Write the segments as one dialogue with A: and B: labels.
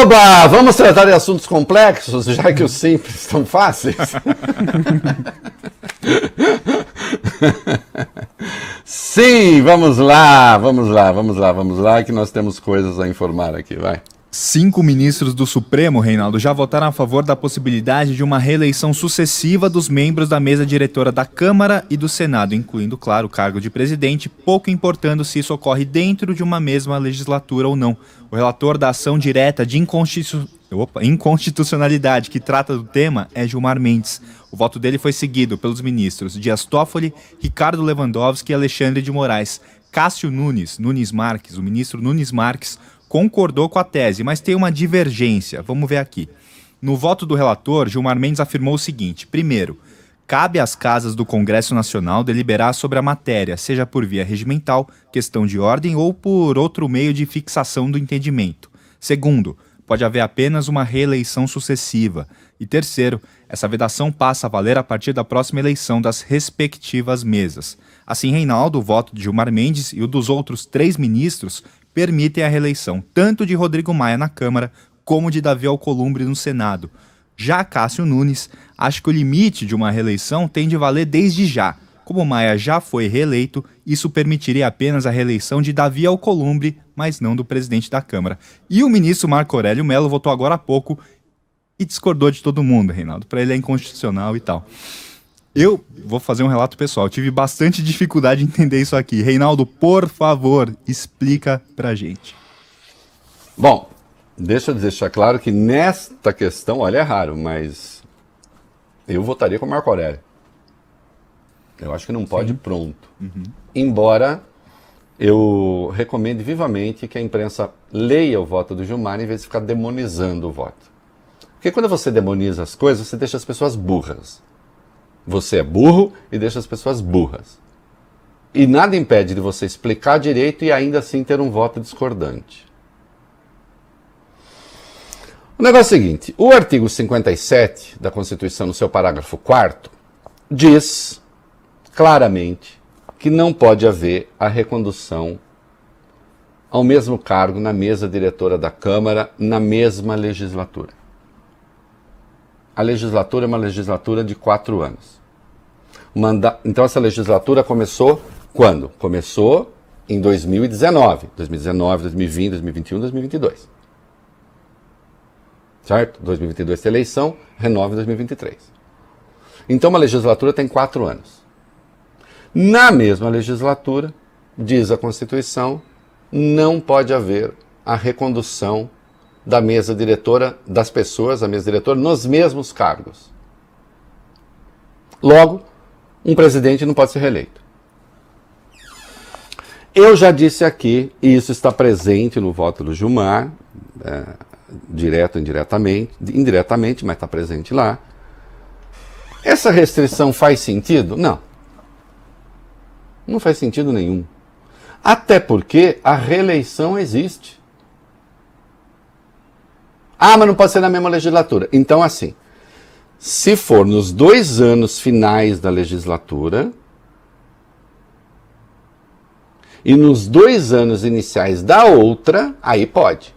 A: Oba, vamos tratar de assuntos complexos, já que os simples estão fáceis? Sim, vamos lá, que nós temos coisas a informar aqui, vai.
B: 5 ministros do Supremo, Reinaldo, já votaram a favor da possibilidade de uma reeleição sucessiva dos membros da mesa diretora da Câmara e do Senado, incluindo, claro, o cargo de presidente, pouco importando se isso ocorre dentro de uma mesma legislatura ou não. O relator da ação direta de inconstitucionalidade que trata do tema é Gilmar Mendes. O voto dele foi seguido pelos ministros Dias Toffoli, Ricardo Lewandowski e Alexandre de Moraes. Cássio Nunes Marques, o ministro Nunes Marques, concordou com a tese, mas tem uma divergência. Vamos ver aqui. No voto do relator, Gilmar Mendes afirmou o seguinte: primeiro, cabe às casas do Congresso Nacional deliberar sobre a matéria, seja por via regimental, questão de ordem ou por outro meio de fixação do entendimento. Segundo, pode haver apenas uma reeleição sucessiva. E terceiro, essa vedação passa a valer a partir da próxima eleição das respectivas mesas. Assim, Reinaldo, o voto de Gilmar Mendes e o dos outros 3 ministros permitem a reeleição tanto de Rodrigo Maia na Câmara como de Davi Alcolumbre no Senado. Já Cássio Nunes acha que o limite de uma reeleição tem de valer desde já. Como Maia já foi reeleito, isso permitiria apenas a reeleição de Davi Alcolumbre, mas não do presidente da Câmara. E o ministro Marco Aurélio Mello votou agora há pouco e discordou de todo mundo, Reinaldo. Para ele é inconstitucional e tal. Eu vou fazer um relato pessoal. Tive bastante dificuldade em entender isso aqui. Reinaldo, por favor, explica pra gente.
A: Bom, deixa eu deixar claro que nesta questão, olha, é raro, mas eu votaria com o Marco Aurélio. Eu acho que não pode pronto. Uhum. Embora eu recomende vivamente que a imprensa leia o voto do Gilmar em vez de ficar demonizando o voto. Porque quando você demoniza as coisas, você deixa as pessoas burras. Você é burro e deixa as pessoas burras. E nada impede de você explicar direito e ainda assim ter um voto discordante. O negócio é o seguinte, o artigo 57 da Constituição, no seu parágrafo 4º, diz claramente que não pode haver a recondução ao mesmo cargo na mesa diretora da Câmara na mesma legislatura. A legislatura é uma legislatura de 4 anos. Então essa legislatura começou quando? Começou em 2019. 2019, 2020, 2021, 2022. Certo? 2022 tem eleição, renova em 2023. Então uma legislatura tem 4 anos. Na mesma legislatura, diz a Constituição, não pode haver a recondução da mesa diretora, das pessoas, a mesa diretora, nos mesmos cargos. Logo, um presidente não pode ser reeleito. Eu já disse aqui, e isso está presente no voto do Gilmar, direto ou indiretamente, mas está presente lá. Essa restrição faz sentido? Não. Não faz sentido nenhum. Até porque a reeleição existe. Ah, mas não pode ser na mesma legislatura. Então, assim, se for nos 2 anos finais da legislatura e nos 2 anos iniciais da outra, aí pode.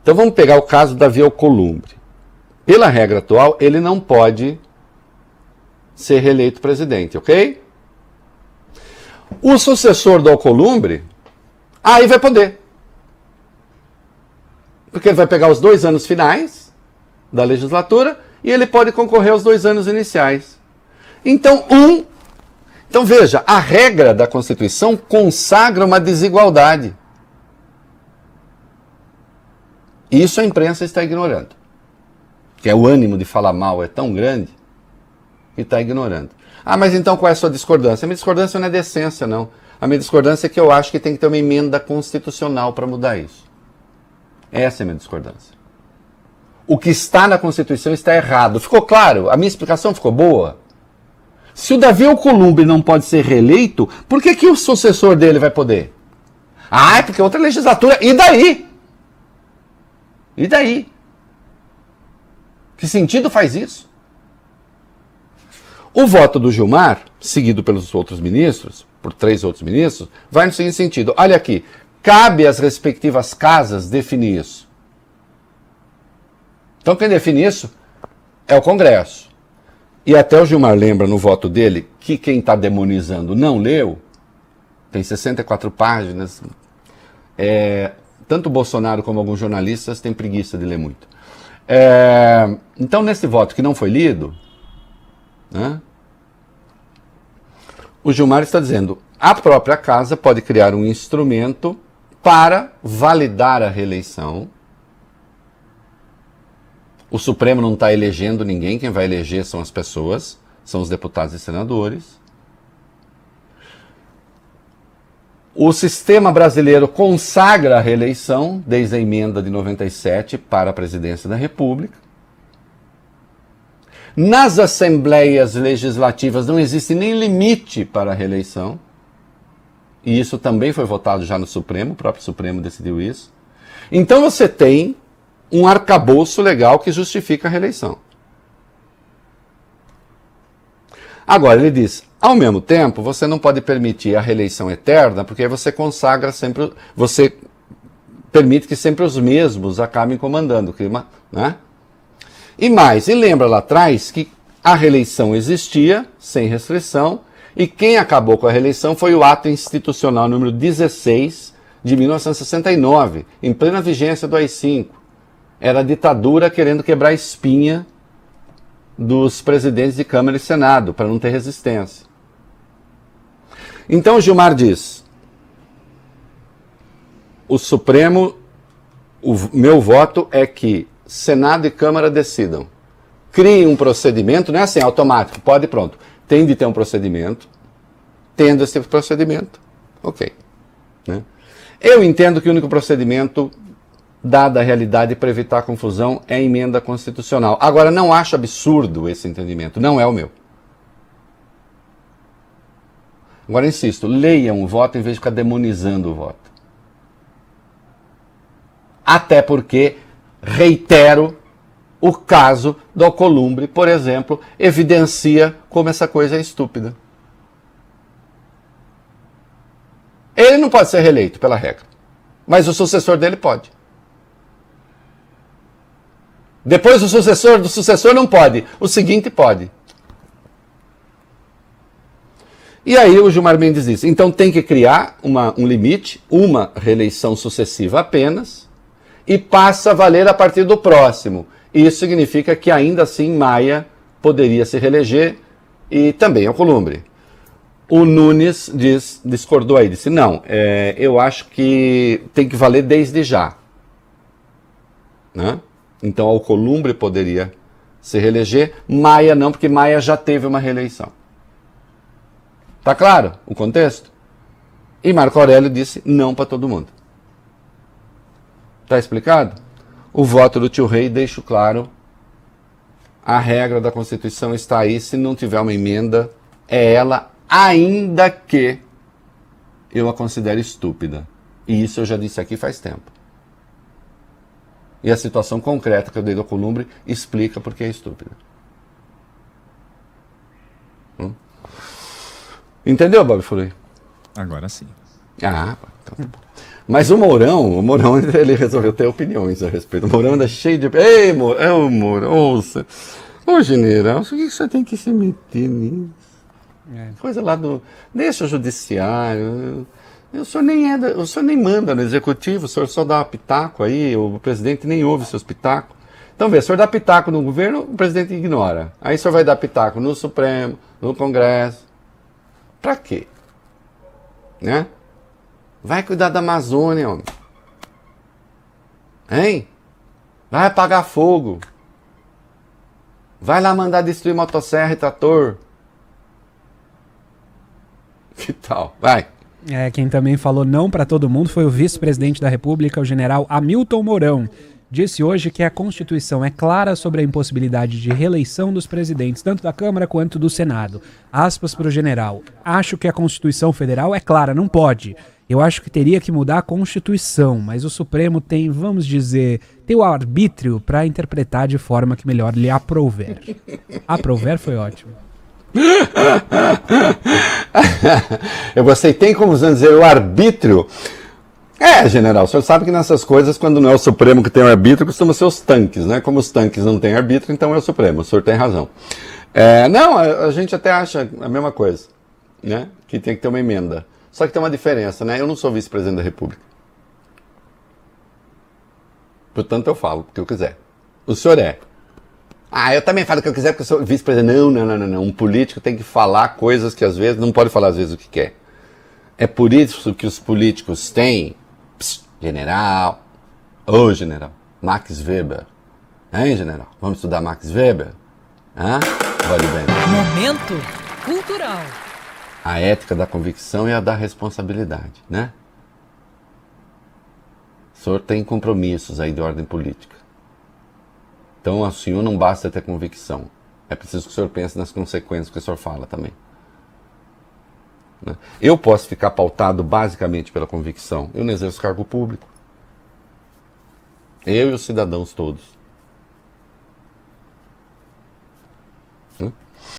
A: Então vamos pegar o caso da Davi Alcolumbre. Pela regra atual, ele não pode ser reeleito presidente, ok? O sucessor do Alcolumbre, aí vai poder. Porque ele vai pegar os 2 anos finais da legislatura e ele pode concorrer aos 2 anos iniciais. Então veja, a regra da Constituição consagra uma desigualdade. Isso a imprensa está ignorando. Que o ânimo de falar mal é tão grande que está ignorando. Ah, mas então qual é a sua discordância? A minha discordância não é de essência, não. A minha discordância é que eu acho que tem que ter uma emenda constitucional para mudar isso. Essa é a minha discordância. O que está na Constituição está errado. Ficou claro? A minha explicação ficou boa? Se o Davi Alcolumbre não pode ser reeleito, por que o sucessor dele vai poder? Ah, é porque é outra legislatura. E daí? E daí? Que sentido faz isso? O voto do Gilmar, seguido pelos outros ministros, por 3 outros ministros, vai no seguinte sentido. Olha aqui, cabe às respectivas casas definir isso. Então quem define isso é o Congresso. E até o Gilmar lembra no voto dele que quem está demonizando não leu, tem 64 páginas, tanto o Bolsonaro como alguns jornalistas têm preguiça de ler muito. Então nesse voto que não foi lido, né, o Gilmar está dizendo, a própria casa pode criar um instrumento para validar a reeleição. O Supremo não está elegendo ninguém, quem vai eleger são as pessoas, são os deputados e senadores. O sistema brasileiro consagra a reeleição, desde a emenda de 97 para a presidência da República. Nas assembleias legislativas não existe nem limite para a reeleição. E isso também foi votado já no Supremo, o próprio Supremo decidiu isso. Então você tem um arcabouço legal que justifica a reeleição. Agora, ele diz, ao mesmo tempo, você não pode permitir a reeleição eterna, porque aí você consagra sempre, você permite que sempre os mesmos acabem comandando o clima, né? E mais, e lembra lá atrás que a reeleição existia, sem restrição, e quem acabou com a reeleição foi o ato institucional número 16 de 1969, em plena vigência do AI-5. Era a ditadura querendo quebrar a espinha dos presidentes de Câmara e Senado, para não ter resistência. Então o Gilmar diz, o Supremo, o meu voto é que Senado e Câmara decidam. Criem um procedimento, não é assim, automático, pode e pronto. Tem de ter um procedimento, tendo esse procedimento, ok. Né? Eu entendo que o único procedimento, dada a realidade para evitar confusão, é a emenda constitucional. Agora, não acho absurdo esse entendimento, não é o meu. Agora, insisto, leiam o voto em vez de ficar demonizando o voto. Até porque, reitero, o caso do Alcolumbre, por exemplo, evidencia como essa coisa é estúpida. Ele não pode ser reeleito, pela regra, mas o sucessor dele pode. Depois o sucessor do sucessor não pode, o seguinte pode. E aí o Gilmar Mendes diz, então tem que criar um limite, uma reeleição sucessiva apenas, e passa a valer a partir do próximo. Isso significa que ainda assim Maia poderia se reeleger e também Alcolumbre. O Nunes discordou aí, disse, não, eu acho que tem que valer desde já. Né? Então Alcolumbre poderia se reeleger, Maia não, porque Maia já teve uma reeleição. Tá claro o contexto? E Marco Aurélio disse não para todo mundo. Tá explicado? O voto do tio Rei deixa claro, a regra da Constituição está aí, se não tiver uma emenda, é ela, ainda que eu a considere estúpida. E isso eu já disse aqui faz tempo. E a situação concreta que eu dei do Alcolumbre explica por que é estúpida. Entendeu, Bob Furui?
B: Agora sim.
A: Ah, então tá bom. Mas o Mourão, ele resolveu ter opiniões a respeito. O Mourão anda cheio de... Ei, Mourão, ô general, por que você tem que se meter nisso? Coisa lá do... Deixa o judiciário... O senhor nem manda no executivo, o senhor só dá pitaco aí, o presidente nem ouve seus pitacos. Então vê, o senhor dá pitaco no governo, o presidente ignora. Aí o senhor vai dar pitaco no Supremo, no Congresso. Pra quê? Né? Vai cuidar da Amazônia, homem. Hein? Vai apagar fogo. Vai lá mandar destruir motosserra e trator. Que tal? Vai.
C: Quem também falou não para todo mundo foi o vice-presidente da República, o general Hamilton Mourão. Disse hoje que a Constituição é clara sobre a impossibilidade de reeleição dos presidentes, tanto da Câmara quanto do Senado. Aspas para o general. Acho que a Constituição Federal é clara, não pode. Eu acho que teria que mudar a Constituição, mas o Supremo tem, vamos dizer, tem o arbítrio para interpretar de forma que melhor lhe aprouver. Aprouver foi ótimo.
A: Eu gostei, tem como dizer o arbítrio General, o senhor sabe que nessas coisas, quando não é o Supremo que tem o arbítrio, costumam ser os tanques, né? Como os tanques não têm arbítrio, então é o Supremo, o senhor tem razão. Não, a gente até acha a mesma coisa, né? Que tem que ter uma emenda. Só que tem uma diferença, né? Eu não sou vice-presidente da República. Portanto, eu falo o que eu quiser. O senhor é. Eu também falo o que eu quiser porque eu sou vice-presidente. Não. Um político tem que falar coisas que às vezes não pode falar às vezes o que quer. É por isso que os políticos têm general. Ô, general. Max Weber. Hein, general? Vamos estudar Max Weber? Vale bem.
D: Momento cultural.
A: A ética da convicção e a da responsabilidade, né? O senhor tem compromissos aí de ordem política. Então, ao senhor não basta ter convicção. É preciso que o senhor pense nas consequências que o senhor fala também. Né? Eu posso ficar pautado basicamente pela convicção. Eu não exerço cargo público. Eu e os cidadãos todos.